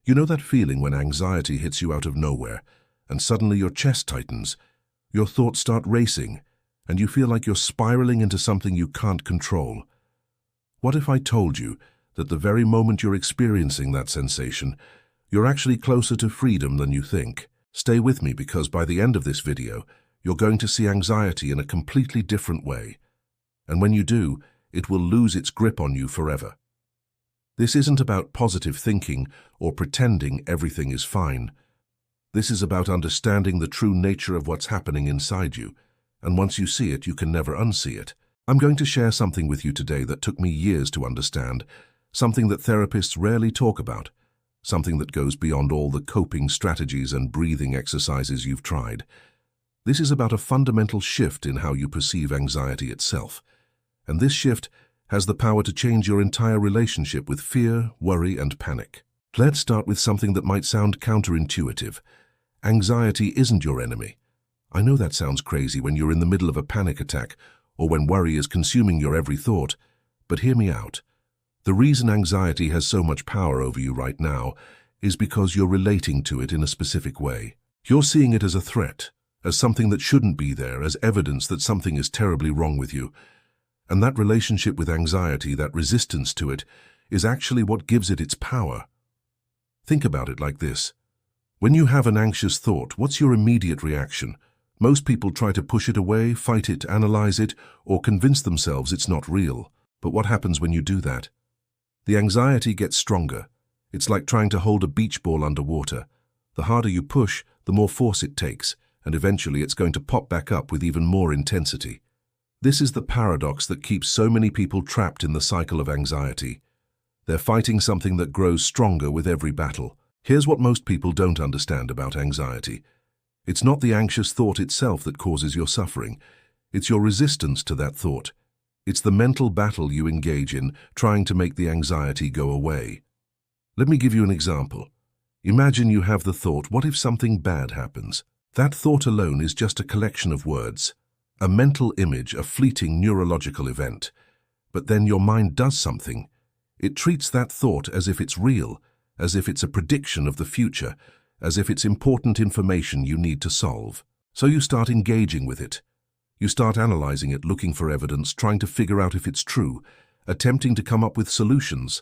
You know that feeling when anxiety hits you out of nowhere, and suddenly your chest tightens, your thoughts start racing, and you feel like you're spiraling into something you can't control? What if I told you that the very moment you're experiencing that sensation, you're actually closer to freedom than you think? Stay with me, because by the end of this video, you're going to see anxiety in a completely different way. And when you do, it will lose its grip on you forever. This isn't about positive thinking or pretending everything is fine. This is about understanding the true nature of what's happening inside you, and once you see it, you can never unsee it. I'm going to share something with you today that took me years to understand, something that therapists rarely talk about, something that goes beyond all the coping strategies and breathing exercises you've tried. This is about a fundamental shift in how you perceive anxiety itself, and this shift has the power to change your entire relationship with fear, worry, and panic. Let's start with something that might sound counterintuitive. Anxiety isn't your enemy. I know that sounds crazy when you're in the middle of a panic attack or when worry is consuming your every thought, but hear me out. The reason anxiety has so much power over you right now is because you're relating to it in a specific way. You're seeing it as a threat, as something that shouldn't be there, as evidence that something is terribly wrong with you. And that relationship with anxiety, that resistance to it, is actually what gives it its power. Think about it like this. When you have an anxious thought, what's your immediate reaction? Most people try to push it away, fight it, analyze it, or convince themselves it's not real. But what happens when you do that? The anxiety gets stronger. It's like trying to hold a beach ball underwater. The harder you push, the more force it takes, and eventually it's going to pop back up with even more intensity. This is the paradox that keeps so many people trapped in the cycle of anxiety. They're fighting something that grows stronger with every battle. Here's what most people don't understand about anxiety. It's not the anxious thought itself that causes your suffering. It's your resistance to that thought. It's the mental battle you engage in, trying to make the anxiety go away. Let me give you an example. Imagine you have the thought, what if something bad happens? That thought alone is just a collection of words. A mental image, a fleeting neurological event. But then your mind does something. It treats that thought as if it's real, as if it's a prediction of the future, as if it's important information you need to solve. So you start engaging with it. You start analyzing it, looking for evidence, trying to figure out if it's true, attempting to come up with solutions.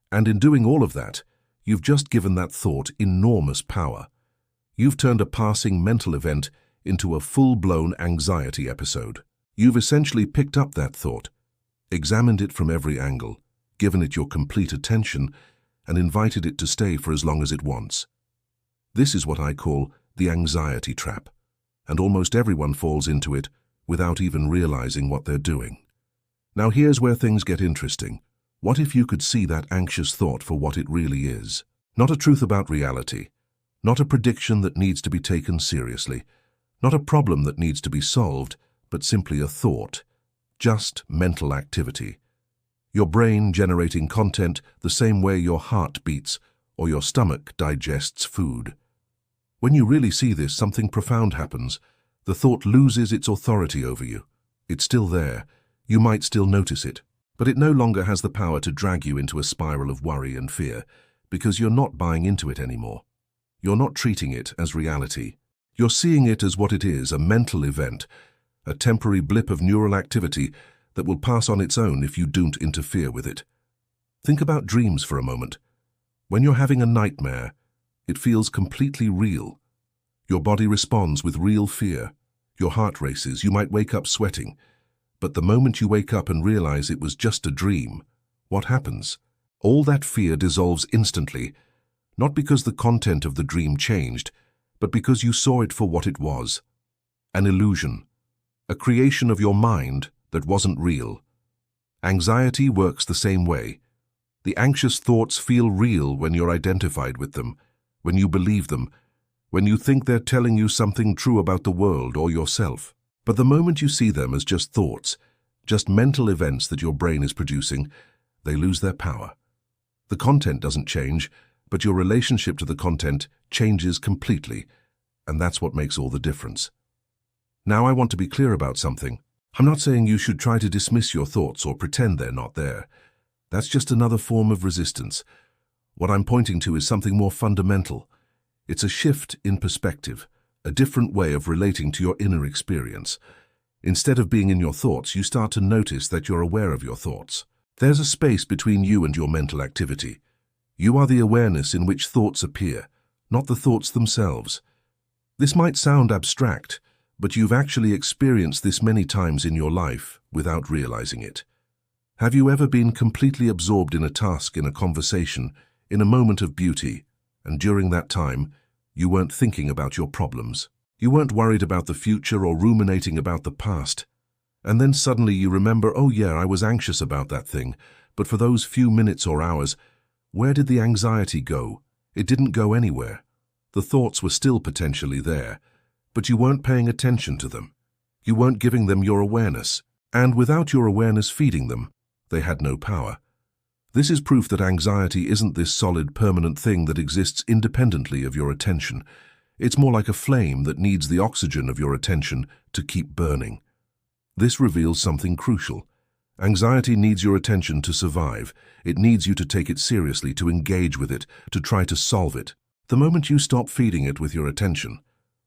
And in doing all of that, you've just given that thought enormous power. You've turned a passing mental event into a full-blown anxiety episode. You've essentially picked up that thought, examined it from every angle, given it your complete attention, and invited it to stay for as long as it wants. This is what I call the anxiety trap, and almost everyone falls into it without even realizing what they're doing. Now here's where things get interesting. What if you could see that anxious thought for what it really is? Not a truth about reality, not a prediction that needs to be taken seriously, not a problem that needs to be solved, but simply a thought, just mental activity. Your brain generating content the same way your heart beats or your stomach digests food. When you really see this, something profound happens. The thought loses its authority over you. It's still there. You might still notice it, but it no longer has the power to drag you into a spiral of worry and fear, because you're not buying into it anymore. You're not treating it as reality. You're seeing it as what it is, a mental event, a temporary blip of neural activity that will pass on its own if you don't interfere with it. Think about dreams for a moment. When you're having a nightmare, it feels completely real. Your body responds with real fear. Your heart races, you might wake up sweating. But the moment you wake up and realize it was just a dream, what happens? All that fear dissolves instantly, not because the content of the dream changed, but because you saw it for what it was. An illusion. A creation of your mind that wasn't real. Anxiety works the same way. The anxious thoughts feel real when you're identified with them, when you believe them, when you think they're telling you something true about the world or yourself. But the moment you see them as just thoughts, just mental events that your brain is producing, they lose their power. The content doesn't change, but your relationship to the content changes completely, and that's what makes all the difference. Now I want to be clear about something. I'm not saying you should try to dismiss your thoughts or pretend they're not there. That's just another form of resistance. What I'm pointing to is something more fundamental. It's a shift in perspective, a different way of relating to your inner experience. Instead of being in your thoughts, you start to notice that you're aware of your thoughts. There's a space between you and your mental activity. You are the awareness in which thoughts appear, not the thoughts themselves. This might sound abstract, but you've actually experienced this many times in your life without realizing it. Have you ever been completely absorbed in a task, in a conversation, in a moment of beauty, and during that time, you weren't thinking about your problems? You weren't worried about the future or ruminating about the past. And then suddenly you remember, oh yeah, I was anxious about that thing, but for those few minutes or hours, where did the anxiety go? It didn't go anywhere. The thoughts were still potentially there, but you weren't paying attention to them. You weren't giving them your awareness, and without your awareness feeding them, they had no power. This is proof that anxiety isn't this solid, permanent thing that exists independently of your attention. It's more like a flame that needs the oxygen of your attention to keep burning. This reveals something crucial. Anxiety needs your attention to survive. It needs you to take it seriously, to engage with it, to try to solve it. The moment you stop feeding it with your attention,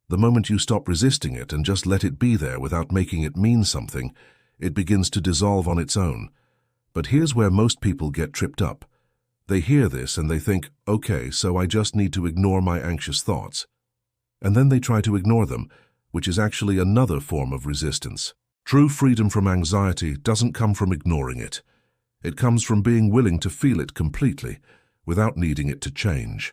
the moment you stop resisting it and just let it be there without making it mean something, it begins to dissolve on its own. But here's where most people get tripped up. They hear this and they think, okay, so I just need to ignore my anxious thoughts. And then they try to ignore them, which is actually another form of resistance. True freedom from anxiety doesn't come from ignoring it. It comes from being willing to feel it completely, without needing it to change.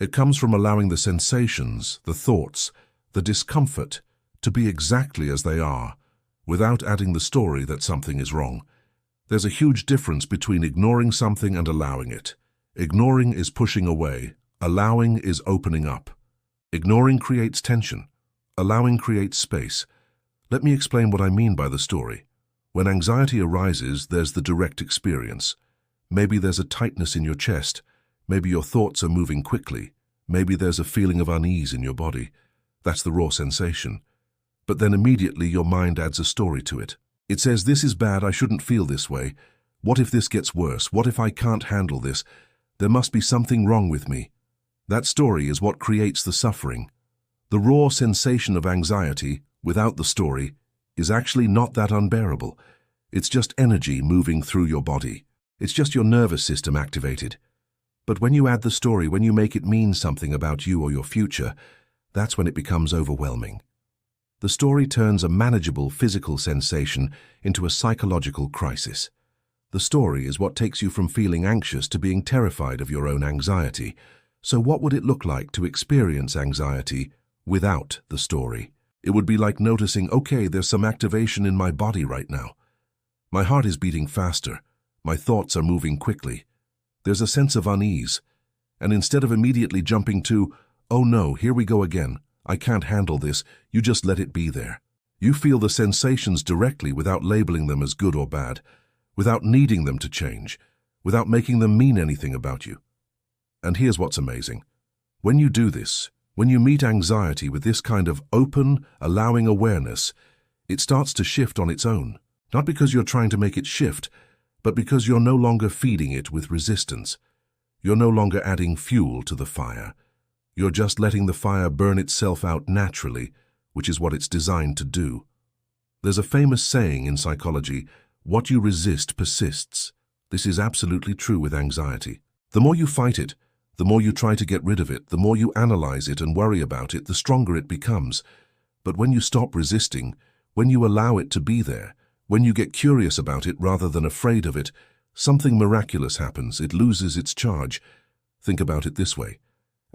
It comes from allowing the sensations, the thoughts, the discomfort to be exactly as they are, without adding the story that something is wrong. There's a huge difference between ignoring something and allowing it. Ignoring is pushing away. Allowing is opening up. Ignoring creates tension. Allowing creates space. Let me explain what I mean by the story. When anxiety arises, there's the direct experience. Maybe there's a tightness in your chest. Maybe your thoughts are moving quickly. Maybe there's a feeling of unease in your body. That's the raw sensation. But then immediately your mind adds a story to it. It says, this is bad, I shouldn't feel this way. What if this gets worse? What if I can't handle this? There must be something wrong with me. That story is what creates the suffering. The raw sensation of anxiety, without the story, is actually not that unbearable. It's just energy moving through your body. It's just your nervous system activated. But when you add the story, when you make it mean something about you or your future, that's when it becomes overwhelming. The story turns a manageable physical sensation into a psychological crisis. The story is what takes you from feeling anxious to being terrified of your own anxiety. So what would it look like to experience anxiety without the story? It would be like noticing, okay, there's some activation in my body right now. My heart is beating faster. My thoughts are moving quickly. There's a sense of unease. And instead of immediately jumping to, oh no, here we go again, I can't handle this, you just let it be there. You feel the sensations directly without labeling them as good or bad, without needing them to change, without making them mean anything about you. And here's what's amazing. When you do this, when you meet anxiety with this kind of open, allowing awareness, it starts to shift on its own. Not because you're trying to make it shift, but because you're no longer feeding it with resistance. You're no longer adding fuel to the fire. You're just letting the fire burn itself out naturally, which is what it's designed to do. There's a famous saying in psychology, what you resist persists. This is absolutely true with anxiety. The more you fight it, the more you try to get rid of it, the more you analyze it and worry about it, the stronger it becomes. But when you stop resisting, when you allow it to be there, when you get curious about it rather than afraid of it, something miraculous happens. It loses its charge. Think about it this way.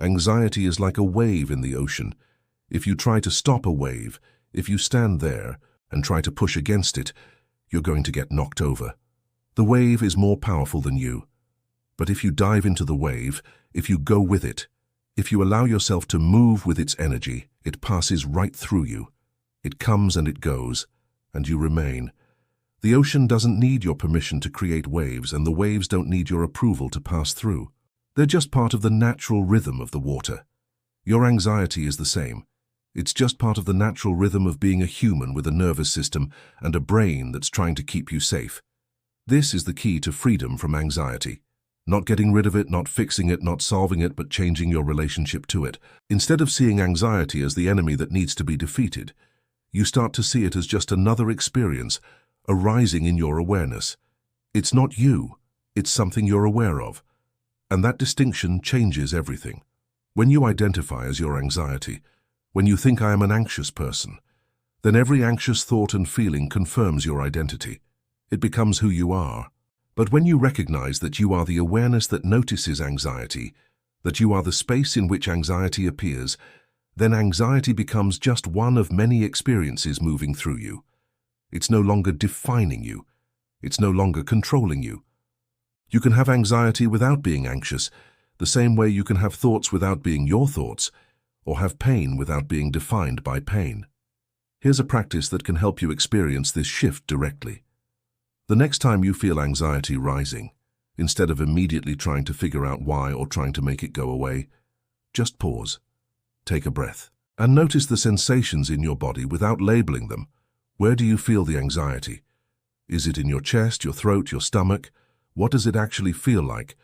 Anxiety is like a wave in the ocean. If you try to stop a wave, if you stand there and try to push against it, you're going to get knocked over. The wave is more powerful than you. But if you dive into the wave, if you go with it, if you allow yourself to move with its energy, it passes right through you. It comes and it goes, and you remain. The ocean doesn't need your permission to create waves, and the waves don't need your approval to pass through. They're just part of the natural rhythm of the water. Your anxiety is the same. It's just part of the natural rhythm of being a human with a nervous system and a brain that's trying to keep you safe. This is the key to freedom from anxiety. Not getting rid of it, not fixing it, not solving it, but changing your relationship to it. Instead of seeing anxiety as the enemy that needs to be defeated, you start to see it as just another experience arising in your awareness. It's not you, it's something you're aware of. And that distinction changes everything. When you identify as your anxiety, when you think I am an anxious person, then every anxious thought and feeling confirms your identity. It becomes who you are. But when you recognize that you are the awareness that notices anxiety, that you are the space in which anxiety appears, then anxiety becomes just one of many experiences moving through you. It's no longer defining you. It's no longer controlling you. You can have anxiety without being anxious, the same way you can have thoughts without being your thoughts, or have pain without being defined by pain. Here's a practice that can help you experience this shift directly. The next time you feel anxiety rising, instead of immediately trying to figure out why or trying to make it go away, just pause, take a breath, and notice the sensations in your body without labeling them. Where do you feel the anxiety? Is it in your chest, your throat, your stomach? What does it actually feel like?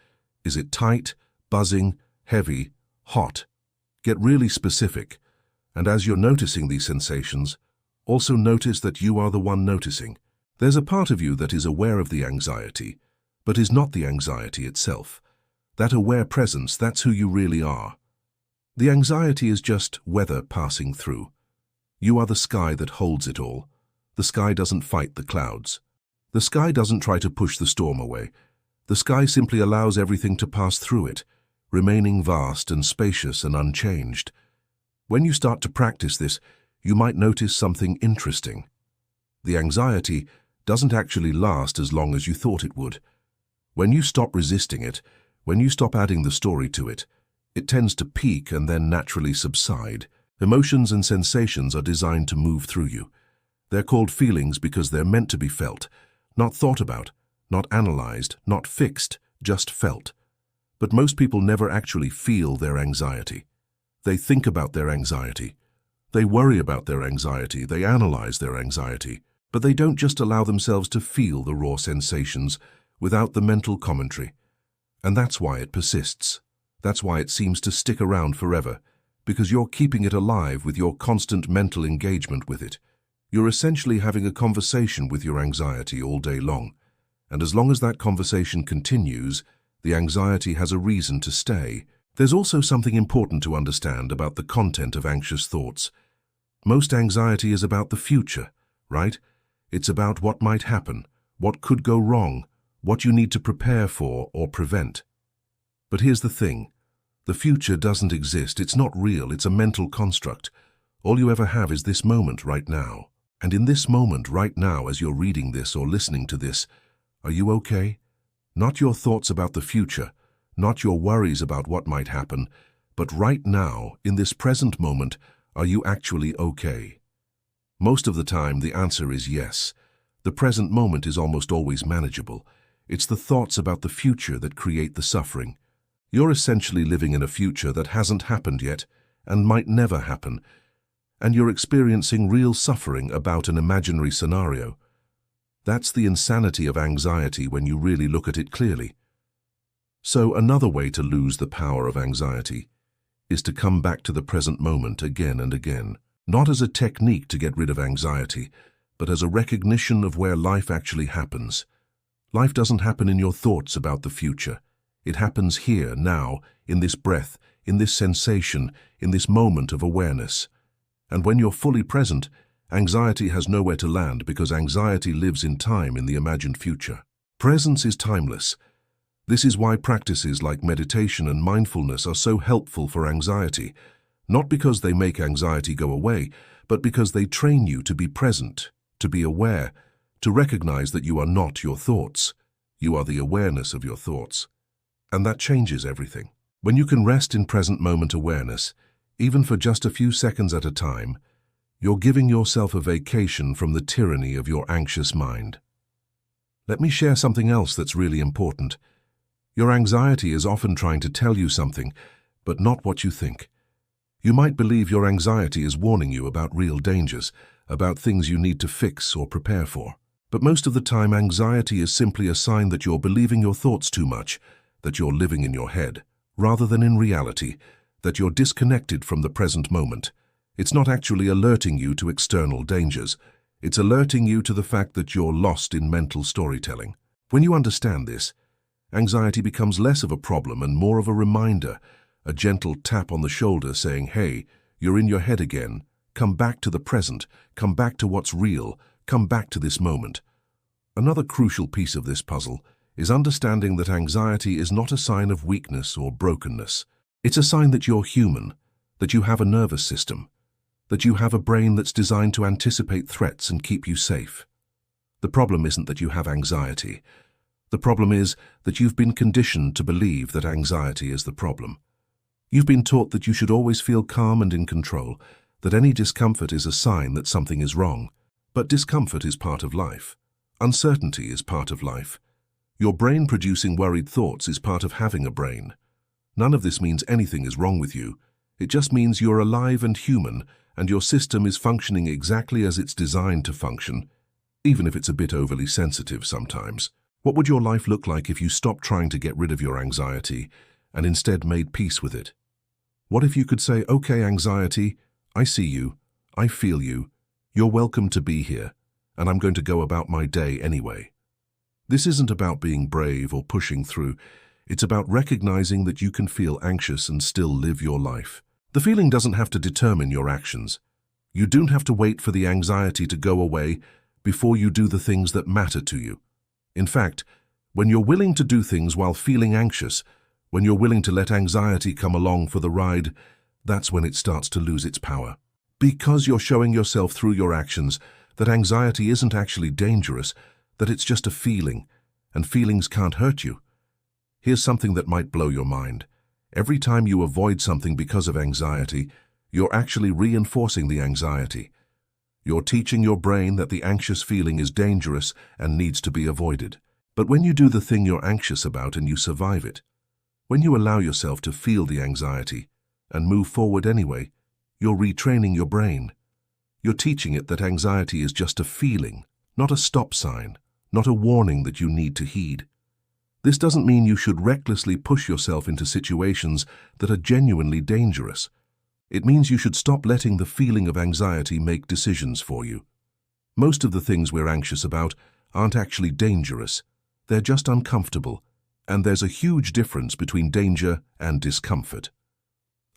Is it tight, buzzing, heavy, hot? Get really specific, and as you're noticing these sensations, also notice that you are the one noticing. There's a part of you that is aware of the anxiety, but is not the anxiety itself. That aware presence, that's who you really are. The anxiety is just weather passing through. You are the sky that holds it all. The sky doesn't fight the clouds. The sky doesn't try to push the storm away. The sky simply allows everything to pass through it, remaining vast and spacious and unchanged. When you start to practice this, you might notice something interesting. The anxiety doesn't actually last as long as you thought it would. When you stop resisting it, when you stop adding the story to it, it tends to peak and then naturally subside. Emotions and sensations are designed to move through you. They're called feelings because they're meant to be felt, not thought about, not analyzed, not fixed, just felt. But most people never actually feel their anxiety. They think about their anxiety. They worry about their anxiety. They analyze their anxiety. But they don't just allow themselves to feel the raw sensations without the mental commentary. And that's why it persists. That's why it seems to stick around forever, because you're keeping it alive with your constant mental engagement with it. You're essentially having a conversation with your anxiety all day long. And as long as that conversation continues, the anxiety has a reason to stay. There's also something important to understand about the content of anxious thoughts. Most anxiety is about the future, right? It's about what might happen, what could go wrong, what you need to prepare for or prevent. But here's the thing. The future doesn't exist. It's not real. It's a mental construct. All you ever have is this moment right now. And in this moment right now, as you're reading this or listening to this, are you okay? Not your thoughts about the future, not your worries about what might happen, but right now, in this present moment, are you actually okay? Most of the time, the answer is yes. The present moment is almost always manageable. It's the thoughts about the future that create the suffering. You're essentially living in a future that hasn't happened yet and might never happen, and you're experiencing real suffering about an imaginary scenario. That's the insanity of anxiety when you really look at it clearly. So another way to lose the power of anxiety is to come back to the present moment again and again. Not as a technique to get rid of anxiety, but as a recognition of where life actually happens. Life doesn't happen in your thoughts about the future. It happens here, now, in this breath, in this sensation, in this moment of awareness. And when you're fully present, anxiety has nowhere to land because anxiety lives in time in the imagined future. Presence is timeless. This is why practices like meditation and mindfulness are so helpful for anxiety. Not because they make anxiety go away, but because they train you to be present, to be aware, to recognize that you are not your thoughts. You are the awareness of your thoughts. And that changes everything. When you can rest in present moment awareness, even for just a few seconds at a time, you're giving yourself a vacation from the tyranny of your anxious mind. Let me share something else that's really important. Your anxiety is often trying to tell you something, but not what you think. You might believe your anxiety is warning you about real dangers, about things you need to fix or prepare for. But most of the time, anxiety is simply a sign that you're believing your thoughts too much, that you're living in your head, rather than in reality, that you're disconnected from the present moment. It's not actually alerting you to external dangers. It's alerting you to the fact that you're lost in mental storytelling. When you understand this, anxiety becomes less of a problem and more of a reminder, a gentle tap on the shoulder saying, hey, you're in your head again. Come back to the present. Come back to what's real. Come back to this moment. Another crucial piece of this puzzle is understanding that anxiety is not a sign of weakness or brokenness. It's a sign that you're human, that you have a nervous system, that you have a brain that's designed to anticipate threats and keep you safe. The problem isn't that you have anxiety. The problem is that you've been conditioned to believe that anxiety is the problem. You've been taught that you should always feel calm and in control, that any discomfort is a sign that something is wrong. But discomfort is part of life. Uncertainty is part of life. Your brain producing worried thoughts is part of having a brain. None of this means anything is wrong with you. It just means you're alive and human, and your system is functioning exactly as it's designed to function, even if it's a bit overly sensitive sometimes. What would your life look like if you stopped trying to get rid of your anxiety and instead made peace with it? What if you could say, okay, anxiety, I see you, I feel you, you're welcome to be here, and I'm going to go about my day anyway. This isn't about being brave or pushing through. It's about recognizing that you can feel anxious and still live your life. The feeling doesn't have to determine your actions. You don't have to wait for the anxiety to go away before you do the things that matter to you. In fact, when you're willing to do things while feeling anxious, when you're willing to let anxiety come along for the ride, that's when it starts to lose its power. Because you're showing yourself through your actions that anxiety isn't actually dangerous, that it's just a feeling, and feelings can't hurt you. Here's something that might blow your mind. Every time you avoid something because of anxiety, you're actually reinforcing the anxiety. You're teaching your brain that the anxious feeling is dangerous and needs to be avoided. But when you do the thing you're anxious about and you survive it, when you allow yourself to feel the anxiety and move forward anyway, you're retraining your brain. You're teaching it that anxiety is just a feeling, not a stop sign, not a warning that you need to heed. This doesn't mean you should recklessly push yourself into situations that are genuinely dangerous. It means you should stop letting the feeling of anxiety make decisions for you. Most of the things we're anxious about aren't actually dangerous. They're just uncomfortable, and there's a huge difference between danger and discomfort.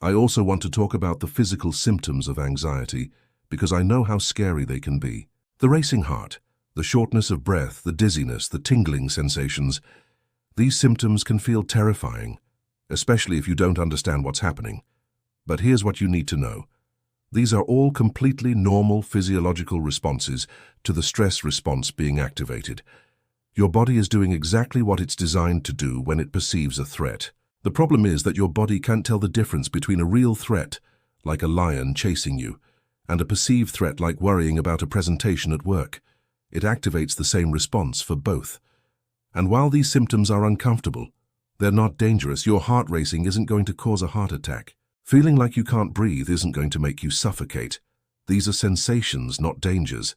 I also want to talk about the physical symptoms of anxiety because I know how scary they can be. The racing heart, the shortness of breath, the dizziness, the tingling sensations. These symptoms can feel terrifying, especially if you don't understand what's happening. But here's what you need to know. These are all completely normal physiological responses to the stress response being activated. Your body is doing exactly what it's designed to do when it perceives a threat. The problem is that your body can't tell the difference between a real threat, like a lion chasing you, and a perceived threat like worrying about a presentation at work. It activates the same response for both. And while these symptoms are uncomfortable, they're not dangerous. Your heart racing isn't going to cause a heart attack. Feeling like you can't breathe isn't going to make you suffocate. These are sensations, not dangers.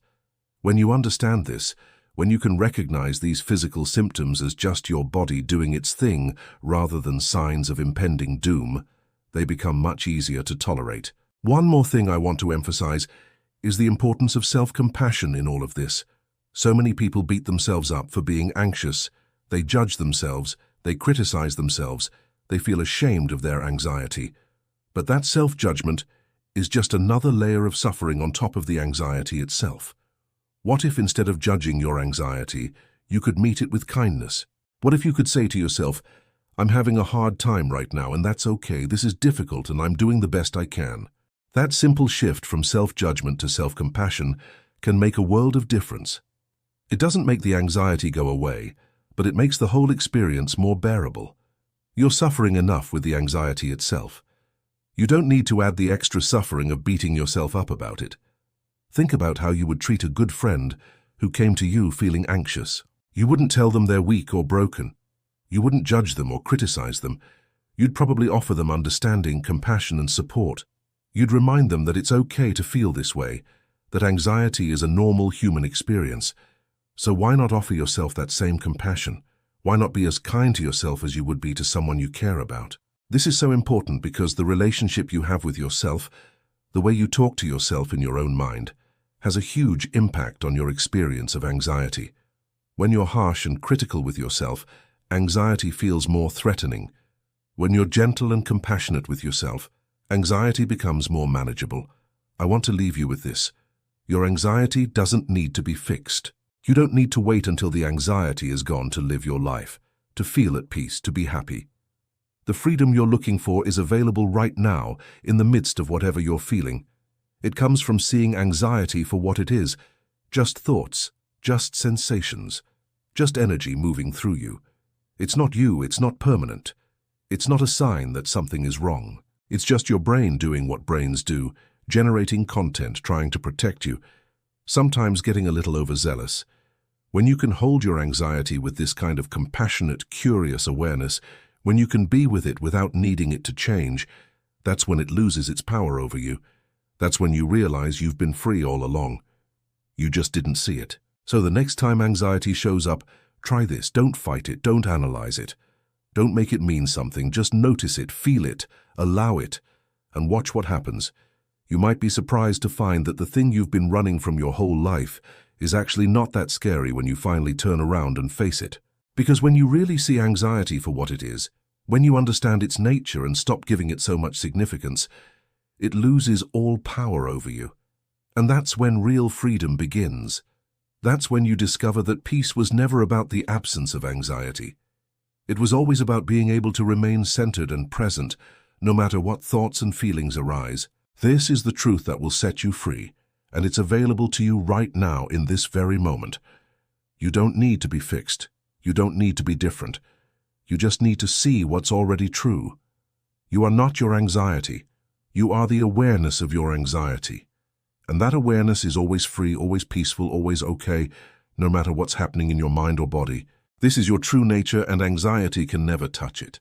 When you understand this, when you can recognize these physical symptoms as just your body doing its thing rather than signs of impending doom, they become much easier to tolerate. One more thing I want to emphasize is the importance of self-compassion in all of this. So many people beat themselves up for being anxious. They judge themselves, they criticize themselves, they feel ashamed of their anxiety. But that self-judgment is just another layer of suffering on top of the anxiety itself. What if instead of judging your anxiety, you could meet it with kindness? What if you could say to yourself, I'm having a hard time right now and that's okay, this is difficult and I'm doing the best I can. That simple shift from self-judgment to self-compassion can make a world of difference. It doesn't make the anxiety go away, but it makes the whole experience more bearable. You're suffering enough with the anxiety itself. You don't need to add the extra suffering of beating yourself up about it. Think about how you would treat a good friend who came to you feeling anxious. You wouldn't tell them they're weak or broken. You wouldn't judge them or criticize them. You'd probably offer them understanding, compassion, and support. You'd remind them that it's okay to feel this way, that anxiety is a normal human experience. So why not offer yourself that same compassion? Why not be as kind to yourself as you would be to someone you care about? This is so important because the relationship you have with yourself, the way you talk to yourself in your own mind, has a huge impact on your experience of anxiety. When you're harsh and critical with yourself, anxiety feels more threatening. When you're gentle and compassionate with yourself, anxiety becomes more manageable. I want to leave you with this. Your anxiety doesn't need to be fixed. You don't need to wait until the anxiety is gone to live your life, to feel at peace, to be happy. The freedom you're looking for is available right now, in the midst of whatever you're feeling. It comes from seeing anxiety for what it is, just thoughts, just sensations, just energy moving through you. It's not you, it's not permanent. It's not a sign that something is wrong. It's just your brain doing what brains do, generating content, trying to protect you, sometimes getting a little overzealous. When you can hold your anxiety with this kind of compassionate, curious awareness, when you can be with it without needing it to change, that's when it loses its power over you. That's when you realize you've been free all along. You just didn't see it. So the next time anxiety shows up, try this. Don't fight it. Don't analyze it. Don't make it mean something. Just notice it, feel it, allow it, and watch what happens. You might be surprised to find that the thing you've been running from your whole life is actually not that scary when you finally turn around and face it. Because when you really see anxiety for what it is, when you understand its nature and stop giving it so much significance, it loses all power over you. And that's when real freedom begins. That's when you discover that peace was never about the absence of anxiety. It was always about being able to remain centered and present, no matter what thoughts and feelings arise. This is the truth that will set you free, and it's available to you right now in this very moment. You don't need to be fixed. You don't need to be different. You just need to see what's already true. You are not your anxiety. You are the awareness of your anxiety. And that awareness is always free, always peaceful, always okay, no matter what's happening in your mind or body. This is your true nature, and anxiety can never touch it.